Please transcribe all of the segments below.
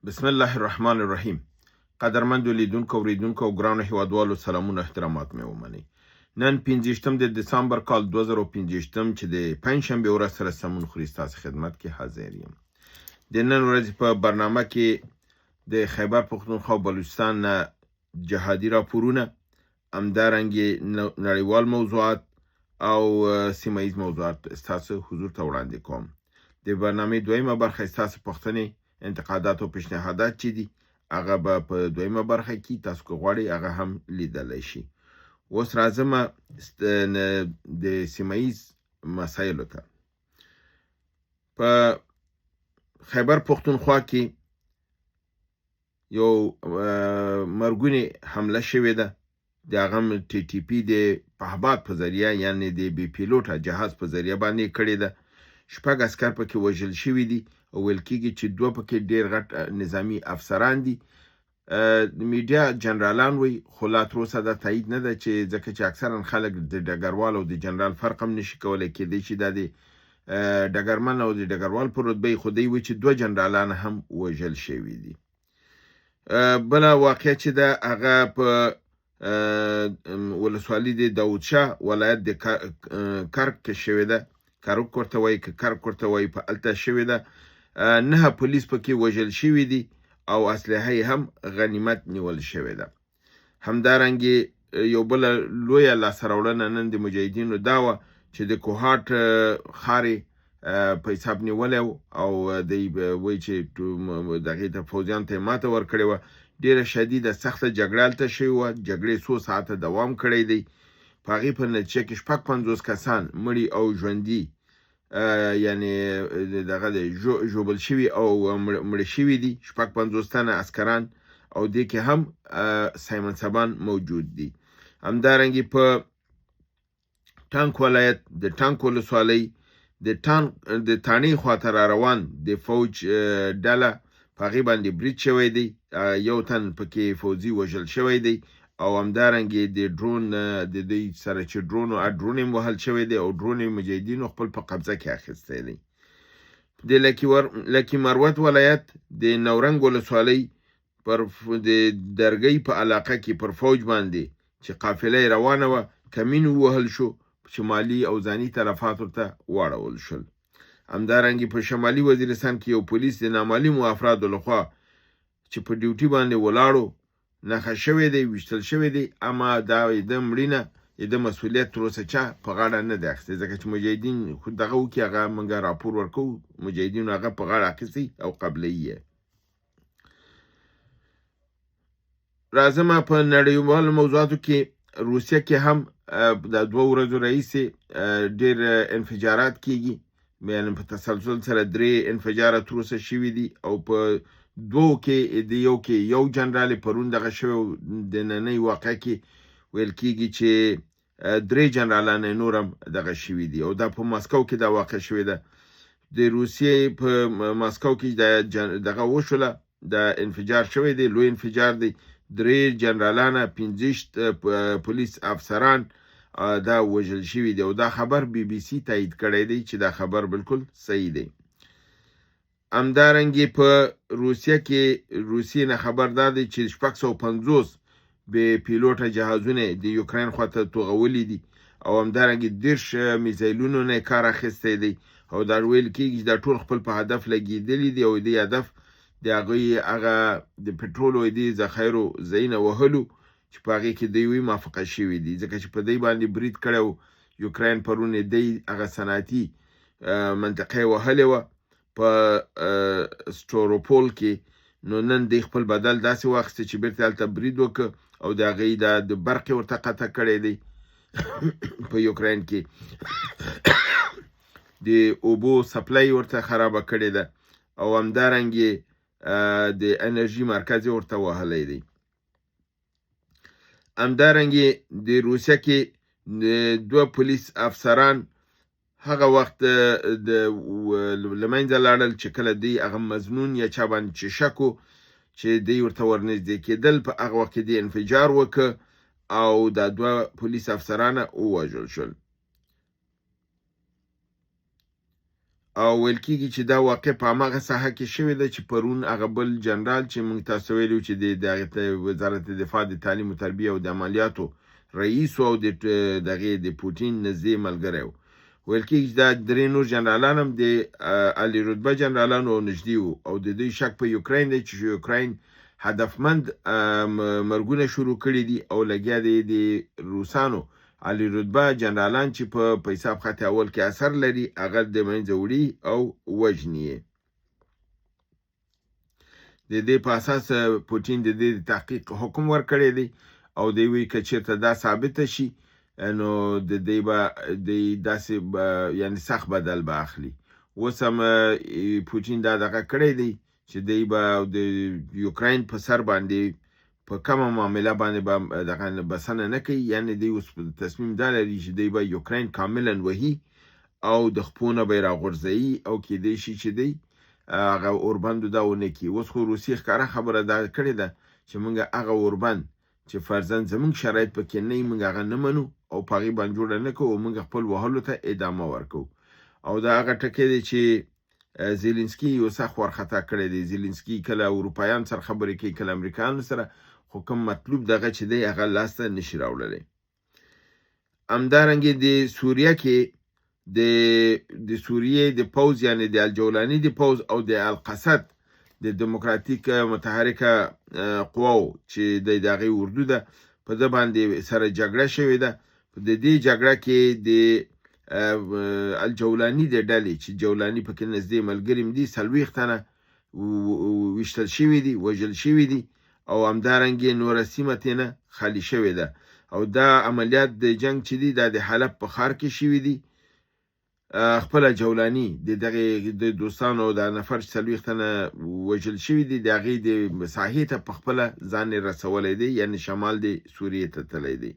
بسم الله الرحمن الرحیم. قدرمنو لیدونکو اوریدونکو او ګرانو هیوادوالو سلامونه احترامات مې ومنئ. نن 15 د دسامبر کال 2015 چې د پنجشنبې ورځ سره سمون خوري ستاسو خدمت کې حاضر یم. د نن ورځې په برنامه کې د خیبر پښتونخوا او بلوچستان نه جهادي راپورونه، همدارنګې نړیوال موضوعات او سیمه ییز موضوعات ستاسو حضور ته وړاندې کوم. د برنامې دویمه برخه ستاسو پوښتنې، انتقادات او پیشنهادات چې دي هغه به په دویمه برخه کې تاسو که غواړئ هغه هم لیدلی شي. اوس راځم د سیمه ییز مسایلو ته. په خیبر پښتونخوا کې یو مرګونې حمله شوې ده. د هغه هم ټي ټي پي د پهباد په ذریعه یعنې د بې پیلوټه جهاز په ذریعه باندې کړې ده. 6 عسکر پکې وژل شوي دي او ویل کېږي چې 2 پکې ډېر غټ نظامي افسران دي. د میډیا جنرالان وي، خو لا تر اوسه دا تایید نه ده چې ځکه چې اکثرا خلک د ډګروال او د جنرال فرق هم نشي کولی. کېدی چې دا د ډګرمن او د ډګروال په رتبه خو دی وي چې 2 جنرالان هم وژل شوي دي. بله واقعه چې ده هغه په ولسوالي د داود شاه ولایت د کرک کې شوې ده. کرک ورته وایي که کرک ورته وایي، په هلته شوې ده. 9 پولیس پکې وژل شوي دي او اسلحه یې هم غنیمت نیول شوې ده. همدارنګې یو بله لویه لاسته راوړنه نن د مجاهدینو دا وه چې د کوهاټ ښار یې په حساب نیولی و او دی وایي چې دغې ته پوځیانو ته یې ماته ورکړې وه. ډېره شدیده سخته جګړه هلته شوې وه. جګړې څو ساعته دوام کړی دی. په هغې په نتیجه کې 56 کسان مړي او ژوندي یعنې دغه د ژوبل شوي او مړه شوي دي. 56 تنه عسکران او دې کې هم سایمن سبان موجود دي. همدارنګې په ټانک ولایت د ټانک ولسوالۍ د تانې خواته را روان د فوج ډله په هغې باندې برید شوی دی. 1 تن پکې فوجي وژل شوی دی او همدارنګې د ډرون د دوی سره چې ډرون یې وهل شوی دی او ډرون یې مجاهدینو خپل په قبضه کې اخیستی دی. د لکي مروت ولایت د نورنګ ولسوالۍ د درګۍ په علاقه کې پر فوج باندې چې قافله یې روانه وه کمین ووهل شو، شمالي او ځاني تلفات ورته واړول شول. همدارنګې په شمالي وزیرستان کې یو پولیس د نامعلومو افرادو لخوا چې په ډیوټي باندې ولاړو نښه شوی دی، ویشتل شوی دی، اما دا د مړینه د مسؤلیت تر اوسه چا په غاړه نه دی اخیستی. ځکه چې مجاهدین خو دغه وکړي هغه موږ راپور ورکوو، مجاهدینو هغه په غاړه اخیستی او قبلوي یې. راځم په نړیوالو موضوعاتو کې روسیه کې هم د 2 ورځو راهیسې ډېر انفجارات کېږي. یعنې په تسلسل سره 3 انفجاره تر اوسه شوي دي او په 2 کې د یو کې یو جنرال پرون دغه شوی. د نننۍ واقعه کې ویل کېږي چې 3 جنرالان نور هم دغه شوي دي او دا په ماسکو کې دا واقع شوې ده. د روسیې په ماسکو کې دغه وشوله، د انفجار شوی دی، لوی انفجار دی. 3 جنرالان، 15 پولیس افسران دا وژل شوي دي او دا خبر بی بی سی تایید کړی دی چې دا خبر بالکل صحیح دی. همدارنګې په روسیې نه خبر دا دی چې 650 بې پیلوټه جهازونه د یوکراین خواته توغولي دي او همدارنګې 30 میزایلونو نه کار اخیستی دی او دا ویل کېږي چې دا ټول خپل په هدف لګېدلي دي او دې هدف د هغوی هغه د پټرولو د ذخایرو ځایونه وهلو چې په هغې کې دوی موافقه شوي دي. ځکه چې په دوی باندې برید کړی و یوکراین پرون دی هغه صنعتي منطقه یې وهلې وه په سټوروپول کې. نو نن دی خپل بدل داسې واخیسته چې بیرته هلته برید وکړه او د هغې د برق یې ورته قطع کړی دی. په یوکراین کې د اوبو سپلای ورته خرابه کړې ده او همدارنګې د انرژي مرکز یې ورته وهلی دی. همدارنګې د روسیه کې 2 پولیس افسران هغه وخت له منځه لاړل چې کله دی هغه مظنون یا چا باندې چې شک و چې دی ورته ورنږدې کېدل، په هغه وخت کې دی انفجار وکړه او دا 2 پولیس افسران ووژل شول. او ویل کېږي چې دا واقع په هماغه ساحه کې شوې ده چې پرون هغه بل جنرال چې موږ تاسو ویلو چې د وزارت دفاع د تعلیم و تربیه او د عملیاتو رئیس او د پوتین نږدې ملګری و. ویل کېږي چې دا درې نور جنرالان هم د عالي رتبه جنرالانو نږدې وو او د دوی شک په یوکراین دی چې یوکراین هدفمند مرګونه شروع کړي دي او لګیا دی د روسانو عالي رتبه جنرالان چې په حساب خط اول کې اثر لري هغه د منځه وړي او وژني. د دې په اساس پوتین د دې تحقیق حکم ورکړی دی او دی وی که چېرته دا ثابته شي نو د دې به د داسې یعنی سخت بدل به اخلي. اوس هم پوتین دا دغه کړی دی چې دی به د یوکراین په سر باندې په کومه معامله باندې به دغه بسنه نه کوي، یعنی دی اوس تصمیم دا لري چې دی به یوکراین کاملا وهي او د خپو نه به یې راغورځوي او کیدای شي چې دی هغه اوربند دا ونه کړي. اوس خو روسیې ښکاره خبره دا کړې ده چې موږ هغه اوربند چې فرضاً زموږ شرایط پکې نه وي موږ هغه نه منو او په هغې باندې جوړه نه کوو، موږ خپل وهلو ته ادامه ورکوو. او دا هغه ټکی دی چې زیلنسکي یو سخت وارخطا کړی دی. زیلنسکي کله اروپایان سره خبرې کوي کله امریکایانو سره، خو کوم مطلوب دغه چې دی هغه لاسته نشي راوړلی. همدارنګې د سوریه کې د سوریې د پوځ یعنی د الجولاني د پوځ او د القصد د دموکراتیک متحرکه قواو چې د هغې اردو ده په ده باندې سره جګړه شوې ده. د دې جګړه کې د الجولاني د ډلې چې جولاني پکې نږدې ملګري دي 40 تنه ویشتل شوي دي، وژل شوي دي او همدارنګې نوره سیمه ترېنه خالي شوې ده. او دا عملیات د جنګ چې دي دا د حلب په ښار کې شوي دي. خپله جولاني د دغې د دوستانو د نفر 40 تنه وژل شوي دي د هغې د ساحې ته په خپله ځان یې رسولی دی، یعنې شمال د سوریې ته تللی دی.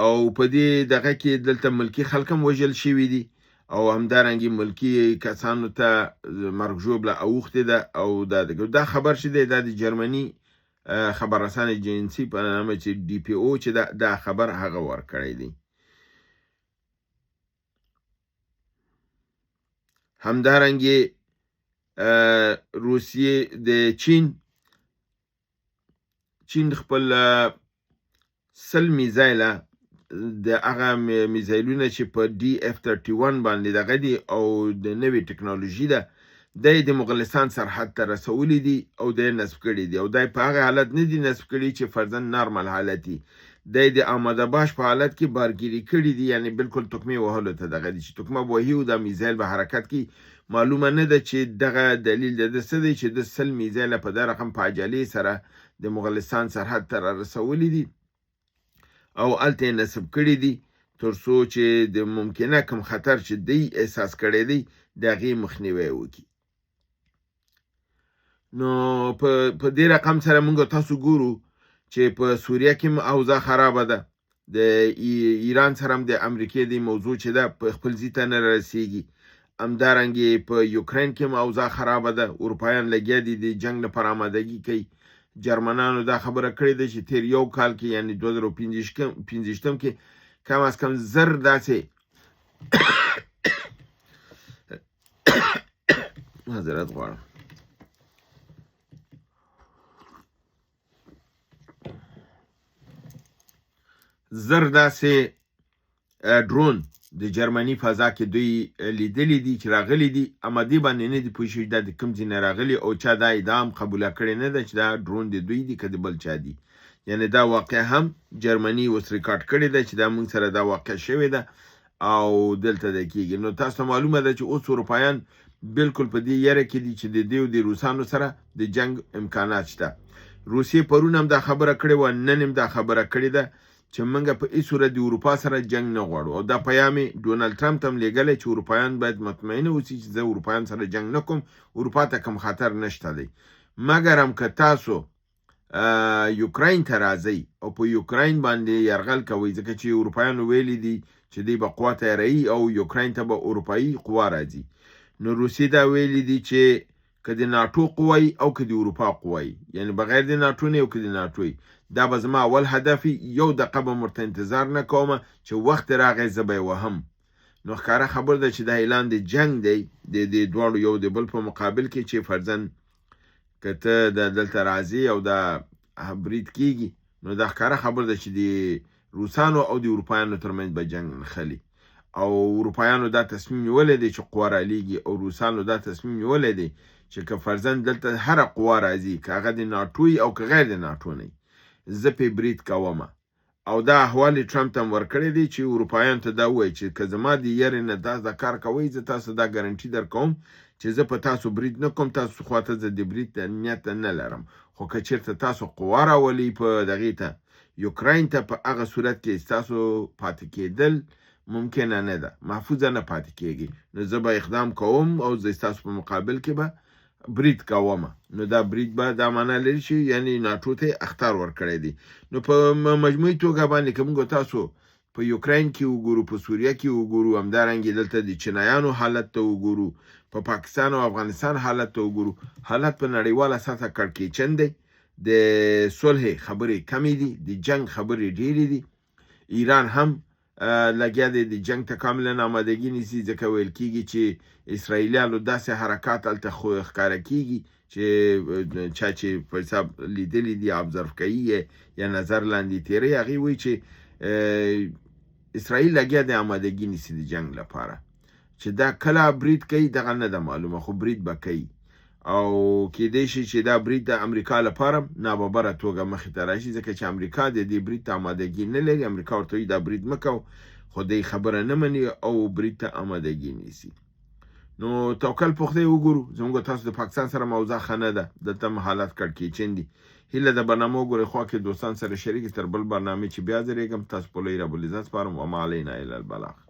او په دې دغه کې دلته ملکي خلک هم وژل شوي دي او همدارنګې ملکي کسانو ته مرګ ژوبله اوښتې ده. او دا خبر چې دی دا د جرمني خبررسان ایجنسي په نامه چې DPO چې دا خبر هغه ورکړی دی. همدارنګې روسیې د چین خپل 100 میزایله د هغه میزایلونه چې په DF-31 باندې دغه دي او د نوې ټکنالوژي ده دی د مغولستان سرحد ته رسولي دي او دی نصب کړي دي. او دی په هغه حالت نه دي نصب کړي چې فرضاً نارمل حالت دي، دی د آماده باش په حالت کې بارګیري کړي دي، یعنی بالکل تکمې وهلو ته دغه دي چې تکمه وهي او دا میزایل به حرکت کوي. معلومه نه ده چې دغه دلیل د ده څه دی چې د 100 میزایله په دا رقم په عجلې سره د مغولستان سرحد ته رارسولي دي او هلته یې نصب کړي دي تر څو چې د ممکنه کوم خطر چې دی احساس کړی دی د هغې مخنیوی وکړي. نو په دې رقم سره موږ تاسو ګورو چې په سوریه کې هم اوضاع خرابه ده. د ایران سره هم د امریکې د موضوع چې ده په خپل ځي ته نه رسېږي. همدارنګې په یوکراین کې هم اوضاع خرابه ده. اروپایان لګیا دي د جنګ لپاره آمادګي کوي. جرمنانو دا خبره کړې ده چې تیر یو کال کې یعنی 2015 کې کم از کم 1000 داسې معذرت غواړم 1000 داسې ډرون د جرمني فضا کې دوی لیدلي دي چې راغلي دي، اما دې باندې نه دي پوه شوي دا د کوم ځای نه راغلي او چا دا ادعا هم قبوله کړې نه ده چې دا ډرون د دوی دي که د بل چا دي. یعنې دا واقع هم جرمني اوس ریکارډ کړې ده چې دا موږ سره دا واقع شوې ده او دلته ده کېږي. نو تاسو ته معلومه ده چې اوس اروپایان بالکل په دې یره کې دي چې د دې او د روسانو سره د جنګ امکانات شته. روسیې پرون هم دا خبره کړې وه، نن هم دا خبره کړې ده چې موږ په هیڅ صورت د اروپا سره جنګ نه غواړو. او دا پیام یې ډونالډ ټرمپ ته هم لیږلی چې اروپایان باید مطمئنه اوسي چې زه اروپایان سره جنګ نه کوم، اروپا ته کوم خطر نشته دی. مګر هم که تاسو یوکراین ته راځئ او په یوکراین باندې یرغل کوئ، ځکه چې اروپایانو ویلي دي چې دوی به قوا تیاروي او یوکراین ته به اروپایي قوا راځي. نو روسیې دا ویلي دي چې که د ناټو قوی او که د اروپا قوی، یعنی بغیر د ناټو نه او که د ناټو دا به زما اول هدف یو دقیقه به ورته انتظار نه کوم چې وخت راغی زه به یې وهم. نو ښکاره خبر ده چې دا اعلان د جنگ دی د دواړو یو د بل په مقابل کې چې فرضاً که ته دلته راځي او دا برید کیږي، نو دا ښکاره خبر ده چې د روسانو او د اروپایانو ترمنځ به جنگ نښلي. او اروپایانو دا تصمیم نیولی دی چې قوه رالیږي او روسانو دا تصمیم نیولی دی چې که فرضاً دلته هره قوه راځي، که هغه د ناټو او که غیر د ناټو نه، زه پې برید کومه. او دا احوال ټرمپ ته هم ورکړی دی چې اروپایانو ته دا ووایي چې که زما د یېرې نه دا کار کوئ، زه تاسو دا ګارنټي درکوم چې زه په تاسو برید نه کوم، تاسو خواته زه د برید نیت نه لرم. خو که چېرته تاسو قوه راولئ په دغې ته یوکراین ته، په هغه صورت کې ستاسو پاتې کېدل ممکنه نه ده، محفوظه نه پاتې کېږي. نو زه به اقدام کوم او زه ستاسو په مقابل کې به برید کوم. نو دا برید به دا معنا لري چې یعنی ناټو ته اخطار ورکړی دی. نو په مجموعي توګه باندې که موږ تاسو په یوکراین کې وګورو، په سوریه کې وګورو، همدارنګې دلته د چینایانو حالت ته وګورو، په پاکستان او افغانستان حالت ته وګورو، حالت په نړیواله سطحه کړکېچن دی. د صلح خبرې کمې دي، د جنگ خبرې ډېرې دي. ایران هم لګیا دی د جنگ ته کاملا آمادګي نیسي، ځکه ویل کېږي چې اسرائیلیانو داسې حرکات هلته ښکاره کېږي چې چا چې په حساب لیدلي دي، ابزرو کوي یا نظر لاندې تیری، هغې وایي چې اسرائیل لګیا دی آمادګي نیسي د جنگ لپاره. چې دا کله برید کوي دغه نه ده معلومه، خو برید به کوي. او کېدای شي چې دا برید د امریکا لپاره ناببره توګه مخې ته راشي، ځکه چې امریکا د دې برید ته آمادګي نه لري. امریکا ورته وایي دا برید مه کوه، خو دی خبره نه مني او برید ته آمادګي نیسي. نو توکل په خدای وګورو. زموږ تاسو د پاکستان سره موضوع ښه نه ده، دلته هم حالات کړکېچن دي. هیله د برنامه وګورئ، خوا کې دوستان سره شریک. تر بل برنامې چې بیا درېږم، تاسو په لوی رب العزت سپارم. وما علینا الا البلاغ.